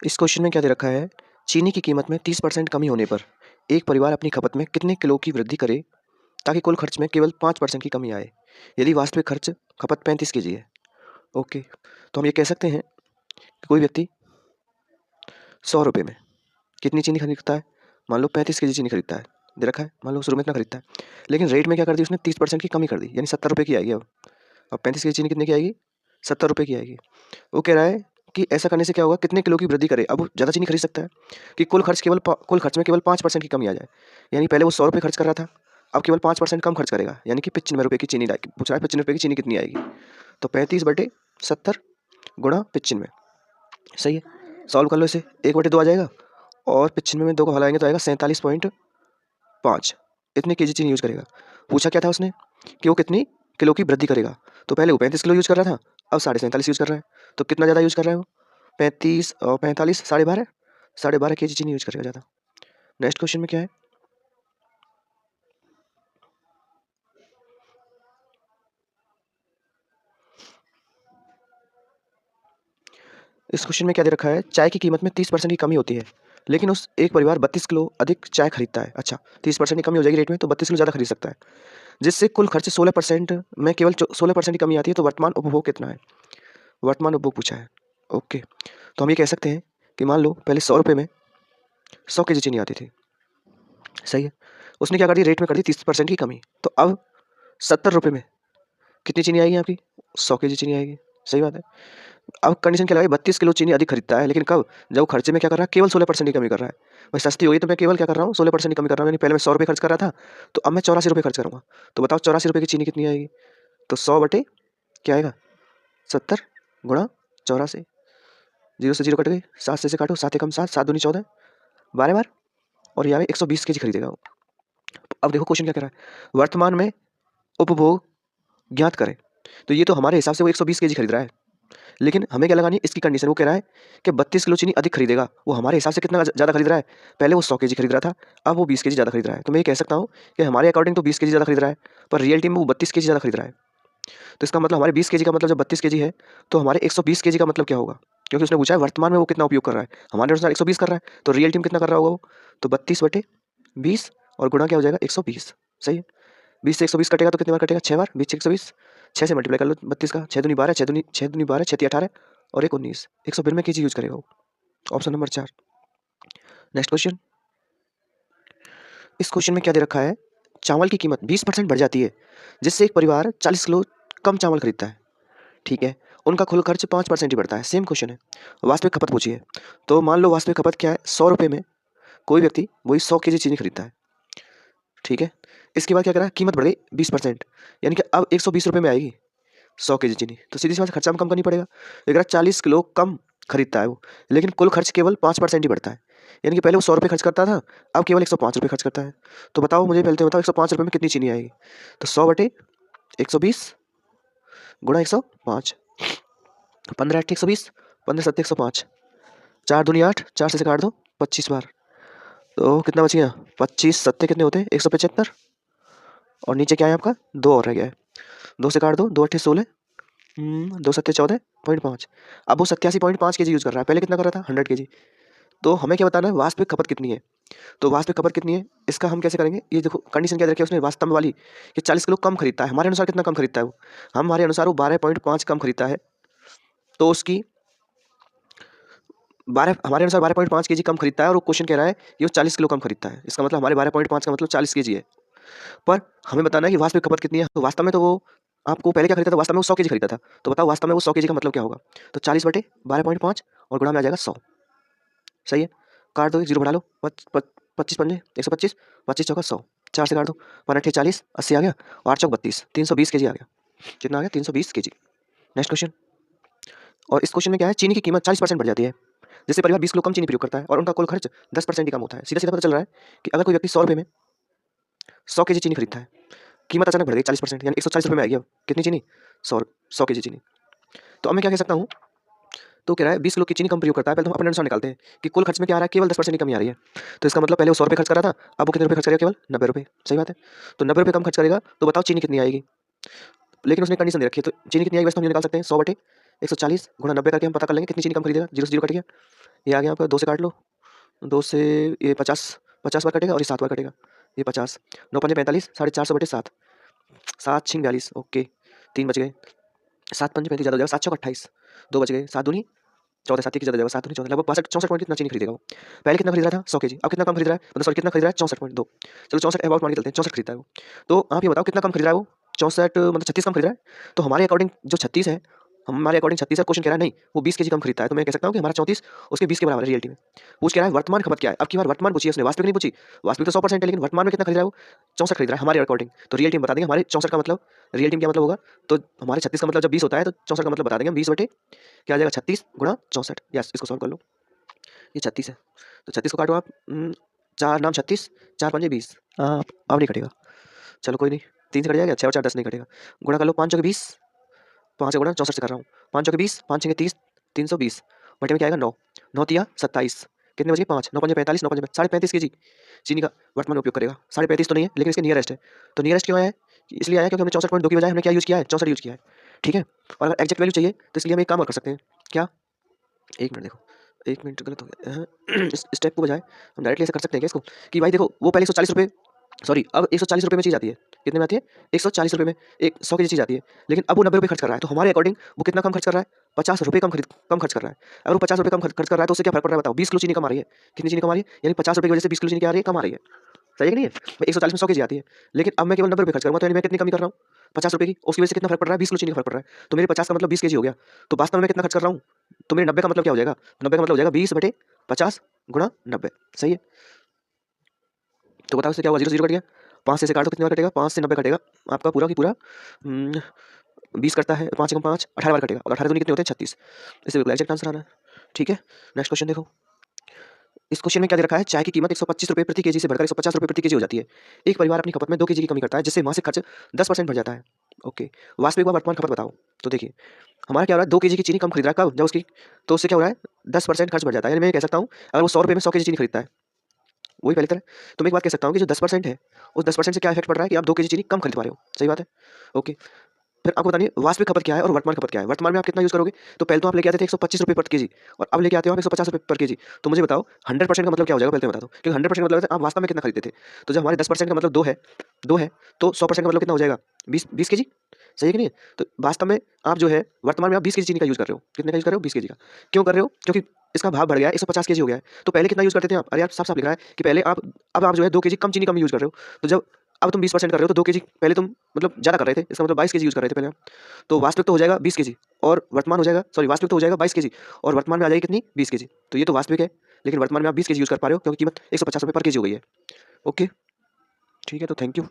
इस क्वेश्चन में क्या दे रखा है, चीनी की कीमत में 30% कमी होने पर एक परिवार अपनी खपत में कितने किलो की वृद्धि करे ताकि कुल खर्च में केवल 5% की कमी आए यदि वास्तविक खर्च खपत 35 केजी है। ओके, तो हम ये कह सकते हैं कि कोई व्यक्ति 100 रुपये में कितनी चीनी खरीदता है। मान लो 35 केजी चीनी खरीदता है, दे रखा है, मान लो शुरू में इतना खरीदता है, लेकिन रेट में क्या कर दी उसने, 30% की कमी कर दी, यानी 70 रुपये की आएगी। अब 35 केजी चीनी कितने की आएगी, 70 रुपये की आएगी। वो कह रहा है कि ऐसा करने से क्या होगा, कितने किलो की वृद्धि करे। अब वो ज़्यादा चीनी खरीद सकता है कि कुल खर्च में केवल 5% की कमी आ जाए। यानी पहले वो 100 रुपये खर्च कर रहा था, अब केवल 5% कम खर्च करेगा, यानी कि 95 रुपये की चीनी पूछ रहा है, 95 रुपये की चीनी कितनी आएगी। तो 35/70 गुणा 95, सही है। सॉल्व कर लो इसे, 1/2 आ जाएगा और 95 में 2 को हलाएंगे तो आएगा 47.5। इतने केजी चीनी यूज करेगा। पूछा क्या था उसने कि वो कितनी किलो की वृद्धि करेगा। तो पहले वो 35 किलो यूज कर रहा था, अब 47.5 यूज कर रहा है। तो कितना ज़्यादा यूज कर रहा है वो, 35 और 45, 12.5 केजी चीनी यूज करेगा ज़्यादा। नेक्स्ट क्वेश्चन में क्या है, इस क्वेश्चन में क्या दे रखा है, चाय की कीमत में 30% की कमी होती है, लेकिन उस एक परिवार 32 किलो अधिक चाय खरीदता है। अच्छा, 30% की कमी हो जाएगी रेट में, तो 32 किलो ज़्यादा खरीद सकता है, जिससे कुल खर्च 16% में केवल 16% की कमी आती है। तो वर्तमान उपभोग कितना है, वर्तमान उपभोग पूछा है। ओके, तो हम ये कह सकते हैं कि मान लो पहले 100 रुपये में 100 केजी चीनी आती थी, सही है। उसने क्या कर दी, रेट में कर दी 30% की कमी। तो अब 70 रुपये में कितनी चीनी आएगी आपकी, 100 केजी चीनी आएगी, सही बात है। अब कंडीशन क्या लगा, 32 किलो चीनी अधिक खरीदता है, लेकिन कब, जब वो खर्चे में क्या कर रहा है, केवल 16% की कमी कर रहा है। भाई सस्ती होगी तो मैं केवल क्या कर रहा हूँ, 16% की कमी कर रहा हूँ। यानी पहले मैं 100 रुपये खर्च कर रहा था, तो अब मैं 84 रुपये खर्च करूँगा। तो बताओ 84 रुपये की चीनी कितनी आएगी। तो 100 बटे क्या आएगा, 70 गुणा 84, 0 से 0 कट गई, 7 से काटो, 7 एकम 7, 7 दूनी 14, 12 बार, और यहाँ 120 केजी खरीदेगा वो। अब देखो क्वेश्चन क्या कह रहा है, वर्तमान में उपभोग ज्ञात करें। तो ये तो हमारे हिसाब से वो 120 केजी खरीद रहा है, लेकिन हमें क्या लगानी है, इसकी कंडीशन। वो कह रहा है कि 32 किलो चीनी अधिक खरीदेगा। वो हमारे हिसाब से कितना ज़्यादा खरीद रहा है, पहले वो 100 केजी खरीद रहा था, अब वो 20 केजी ज़्यादा खरीद रहा है। तो मैं ये कह सकता हूँ कि हमारे अकॉर्डिंग तो 20 केजी ज़्यादा खरीद रहा है, पर रियलिटी में वो 32 केजी ज़्यादा खरीद रहा है। तो इसका मतलब हमारे 20 केजी का मतलब जब 32 केजी है, तो हमारे 120 केजी का मतलब क्या होगा, क्योंकि उसने पूछा है वर्तमान में वो कितना उपयोग कर रहा है, हमारे अनुसार 120 कर रहा है, तो रियल टीम कितना कर रहा होगा वो। तो 32/20 और गुणा क्या हो जाएगा, 120, सही है। 20 से 120 कटेगा तो कितनी बार कटेगा, 6 बार। 20 से 120, 6 से मल्टीप्लाई कर लो 32 का, 6 दूनी 12, 6 दूनी 12, 6 18 और 1 19, 192 केजी यूज करेगा वो। Option number 4। नेक्स्ट क्वेश्चन, इस क्वेश्चन में क्या दे रखा है, चावल की कीमत 20% बढ़ जाती है, जिससे एक परिवार 40 किलो कम चावल खरीदता है, ठीक है। उनका कुल खर्च 5% ही बढ़ता है। सेम क्वेश्चन है, वास्तविक खपत पूछी है। तो मान लो वास्तविक खपत क्या है, 100 रुपये में कोई व्यक्ति वही 100 केजी चीनी खरीदता है, ठीक है। इसके बाद क्या करा, कीमत बढ़ गई 20%, यानी कि अब 120 रुपये में आएगी 100 केजी चीनी। तो सीधी सी बात है, खर्चा में कम करनी पड़ेगा। अगर 40 किलो कम खरीदता है वो, लेकिन कुल खर्च केवल 5% ही बढ़ता है, यानी कि पहले वो 100 रुपये खर्च करता था, अब केवल 105 रुपये खर्च करता है। तो बताओ, मुझे पहले तो बताओ 105 रुपये में कितनी चीनी आएगी। तो 100 बटे 120 गुणा 105, 15 8 120, 15 7 105, 4 दूनी 8, 4 से काट दो 25 बार। तो कितना बच गया, 25 सत्ते कितने होते हैं, 175, और नीचे क्या है आपका, 2 और रह गया है। 2 से काट दो, 2 अट्ठे 16, 2 सत्ते 14.5। अब वो 87.5 केजी यूज कर रहा है, पहले कितना कर रहा था, 100 केजी। तो हमें क्या बताना है, वास्तविक खपत कितनी है। तो वास्तविक खपत कितनी है, इसका हम कैसे करेंगे, ये देखो कंडीशन क्या रखी है उसने, वास्तव वाली, कि 40 किलो कम खरीदता है। हमारे अनुसार कितना कम खरीदता है वो, हमारे अनुसार वो 12.5 कम खरीदता है। तो उसकी 12, हमारे अनुसार 12.5 केजी कम खरीदता है, और वो क्वेश्चन कह रहा है कि वो 40 किलो कम खरीदता है। इसका मतलब हमारे 12.5 का मतलब 40 केजी है। पर हमें बताना है कि वास्तविक खपत कितनी है। तो वास्तव में तो वो आपको पहले क्या खरीदा था, वास्तव में वो 100 केजी खरीदा था। तो बताओ वास्तव में वो 100 केजी का मतलब क्या होगा। तो 40 बटे 12.5 और गुणा में आ जाएगा 100, सही है। काट दो, 0 बढ़ा लो, 25 पंजे 125, 25 चौका 100, 4 से काट दो, 5 अट्ठे 40, 80 आ गया, और 8 चौक 32, 320 केजी आ गया। कितना आ गया, 320 केजी। नेक्स्ट क्वेश्चन, और इस क्वेश्चन में क्या है, चीनी की कीमत 40% बढ़ जाती है, जिससे परिवार 20 किलो कम चीनी प्रयोग करता है, और उनका कुल खर्च 10% ही कम होता है। सीधा सीधा पता चल रहा है कि अगर कोई व्यक्ति 100 रुपये में 100 केजी चीनी खरीदता है, कीमत अचानक बढ़ गई 40%, यानी 140 रुपये में आएगी अब कितनी चीनी, 100 केजी चीनी। तो अब मैं क्या कह सकता हूँ, तो कह रहा है 20 किलो की चीनी कम प्रयोग करता है। पहले तो हम अपने अनुसार निकालते हैं कि कुल खर्च में क्या आ रहा है, केवल 10% की कमी आ रही है। तो इसका मतलब पहले वो 100 रुपये खर्च कर रहा था, अब वो कितने रुपये खर्च करेगा, केवल 90 रुपये, सही बात है। तो 90 रुपये कम खर्च करेगा, तो बताओ चीनी कितनी आएगी। लेकिन उसने कंडीशन दे रखी है, तो चीनी कितनी आएगी वैसे हम ये निकाल सकते हैं, 100 बटे 140 गुणा 90 करके हम पता कर लेंगे कितनी चीनी कम खरीदेगा, 0 से 0 कट गया, ये आ गया आपका, 2 से काट लो, 2 से ये 50 50 बार कटेगा और ये 7 बार कटेगा, ये 50, 9 पंजे 45, 450/7, 7 छिंग 42, ओके 3 बच गए, 7 पंजे 35 ज़्यादा हो जाएगा, 7 चौक 28, 2 बच गए, 7 दूनी 14, 7 की ज़्यादा हो जाएगा, 7 दूनी 14, लगभग 62 64 पॉइंट कितना चीनी खरीदेगा वो। पहले कितना खरीद रहा था 100 केजी, अब कितना कम खरीद रहा है, मतलब सॉरी कितना खरीद रहा है 64.2, चलो 64 अबाउट मान के चलते हैं, 64 खरीदता है वो। तो आप ये बताओ कितना कम खरीद रहा है वो, 64 मतलब 36 कम खरीद रहा है। तो हमारे अकॉर्डिंग जो 36 है, हमारे अकॉर्डिंग 36 है, क्वेश्चन कह रहा है नहीं वो 20 केजी कम खरीदता है, तो मैं कह सकता हूँ कि हमारा 34 उसके 20 के बराबर है रियलिटी में। पूछ कह रहा है वर्तमान खपत क्या है, अब की बार वर्तमान पूछी है उसने, वास्तविक नहीं पूछी। वास्तविक तो 100% है, लेकिन वर्तमान में कितना खरीद रहा है वो, 64 खरीद रहा है हमारे अकॉर्डिंग। तो रियल टीम बता देंगे हमारे 64 का मतलब, रियल टीम क्या मतलब होगा, तो हमारे 36 का मतलब जब 20 होता है तो 64 का मतलब बता देंगे हम, 20 बटे क्या आ जाएगा 36 गुणा 64। यस, इसको सॉल्व कर लो, ये 36 है, तो 36 को काटो आप, 4 नाम 36, 4 पंजे 20, अब नहीं कटेगा, चलो कोई नहीं, 3 से कट जाएगा, 6 और 4 10 नहीं कटेगा, गुणा कर लो, 5 चौके 20, 5 से गुणा 64 से कर रहा हूँ, 5 चौके 20, 5 छंगे 30, 320, बटे में क्या आएगा 9, 9 तिया 27, कितने बजे 5, 9 पंजे 45, 9 पंजे 35 केजी चीनी का वर्तमान में उपयोग करेगा। 35.5 तो नहीं है, लेकिन इसके नियरेस्ट है, तो नियरेस्ट क्यों आया है, इसलिए आया क्योंकि हमने 64.2 की बजाय हमने क्या यूज़ किया है, 64 यूज़ किया है, ठीक है। और अगर एग्जैक्ट वैल्यू चाहिए तो इसलिए हम एक काम और कर सकते हैं, क्या, 1 मिनट देखो, 1 मिनट गलत हो गया, इस स्टेप को बजाय हम डायरेक्टली ऐसे कर सकते हैं क्या इसको, कि भाई देखो वो पहले 140 रुपये, सॉरी अब 140 रुपये में चीज़ आती है, कितने में आती है 140 रुपये में, एक 100 की चीज़ आती है, लेकिन अब वो 90 रुपये खर्च कर रहा है, तो हमारे अकॉर्डिंग वो कितना कम खर्च कर रहा है, 50 रुपये कम खर्च कर रहा है। अगर वो 50 रुपये कम खर्च कर रहा है तो उससे क्या फर्क पड़ रहा है बताओ, 20 किलो चीनी कम आ रही है, कितनी चीनी कम आ रही है, यानी 50 रुपये की वजह से 20 किलो चीनी क्या आ रही है, कम आ रही है, सही है कि नहीं है। मैं 140 में 100 केजी आती है, लेकिन अब मैं केवल 90 रुपये खर्च करूँगा, तो यानी मैं कितनी कमी कर रहा हूँ 50 रुपये की, उसकी वजह से कितना फर्क पड़ रहा है, 20 किलो चीनी का फर्क पड़ रहा है, तो मेरे 50 का मतलब 20 केजी हो गया, तो वास्तव में मैं कितना खर्च कर रहा हूँ, तो मेरे 90 का मतलब क्या हो जाएगा, 90 का मतलब हो जाएगा 20 बटे 50 गुणा 90, सही है। तो बताओ इससे क्या हुआ, 0 0 कट गया, 5 से काट दो, कितनी बार कटेगा, 5 से 90 कटेगा आपका पूरा की पूरा, 20 करता है, 5 एकम 5 18 बार कटेगा, और 18 दूनी कितने होते हैं 36, इससे बिल्कुल एग्जैक्ट आंसर आना है, ठीक है। नेक्स्ट क्वेश्चन देखो, इस क्वेश्चन में क्या दे रखा है, चाय की कीमत 125 रुपये प्रति केजी से बढ़कर 150 रुपये प्रति केजी हो जाती है। एक परिवार अपनी खपत में 2 केजी की कमी करता है, जिससे मासिक खर्च 10% बढ़ जाता है। ओके, वास्तविक व वर्तमान खपत बताओ। तो देखिए हमारा क्या हो रहा है, 2 केजी की चीनी कम खरीद रहा है, कब, जब उसकी, तो उससे क्या हो रहा है 10% खर्च बढ़ जाता है, यानी मैं कह सकता हूँ अगर वो 100 रुपये में 100 केजी चीनी खरीदता है, वही पहले तरह, तो मैं एक बात कह सकता हूँ कि जो 10% है, उस 10% से क्या इफेक्ट पड़ रहा है कि आप 2 केजी चीनी कम खरीद पा रहे हो, सही बात है। ओके, फिर आपको बताइए वास्तविक खपत क्या है और वर्तमान खपत क्या है। वर्तमान में आप कितना यूज़ करोगे, तो पहले तो आप लेके आते थे 125 रुपये पर केजी, और अब लेके आते हो आप 150 रुपये पर केजी। तो मुझे बताओ 100% का मतलब क्या हो जाएगा, पहले तो बता दो, क्योंकि 100% का मतलब है आप वास्तव में कितना खरीदते थे। तो जब हमारे 10% का मतलब 2 है तो 100% का मतलब कितना हो जाएगा 20 केजी, सही है कि नहीं है? तो वास्तव में आप जो है वर्तमान में आप 20 केजी चीनी का यूज़ कर रहे हो, कितने का यूज़ कर रहे हो 20 केजी का। क्यों कर रहे हो, क्योंकि इसका भाव बढ़ गया है, 150 केजी हो गया है। तो पहले कितना यूज़ करते थे आप, अरे यार साफ साफ लिख रहा है कि पहले आप, अब आप जो है 2 केजी कम चीनी कम यूज़ कर रहे हो। तो जब अब तुम 20% कर रहे हो तो 2 केजी पहले तुम मतलब ज़्यादा कर रहे थे, इसका मतलब 22 केजी यूज़ कर रहे थे पहले आप। तो वास्तविक तो हो जाएगा 20 केजी, और वर्तमान हो जाएगा, सॉरी वास्तविक तो हो जाएगा 22 केजी, और वर्तमान में आ जाएगी कितनी 20 केजी। तो ये तो वास्तविक है, लेकिन वर्तमान में आप 20 केजी यूज़ कर पा रहे हो, क्योंकि कीमत 150 रुपये पर केजी हो गई है। ओके, ठीक है, तो थैंक यू।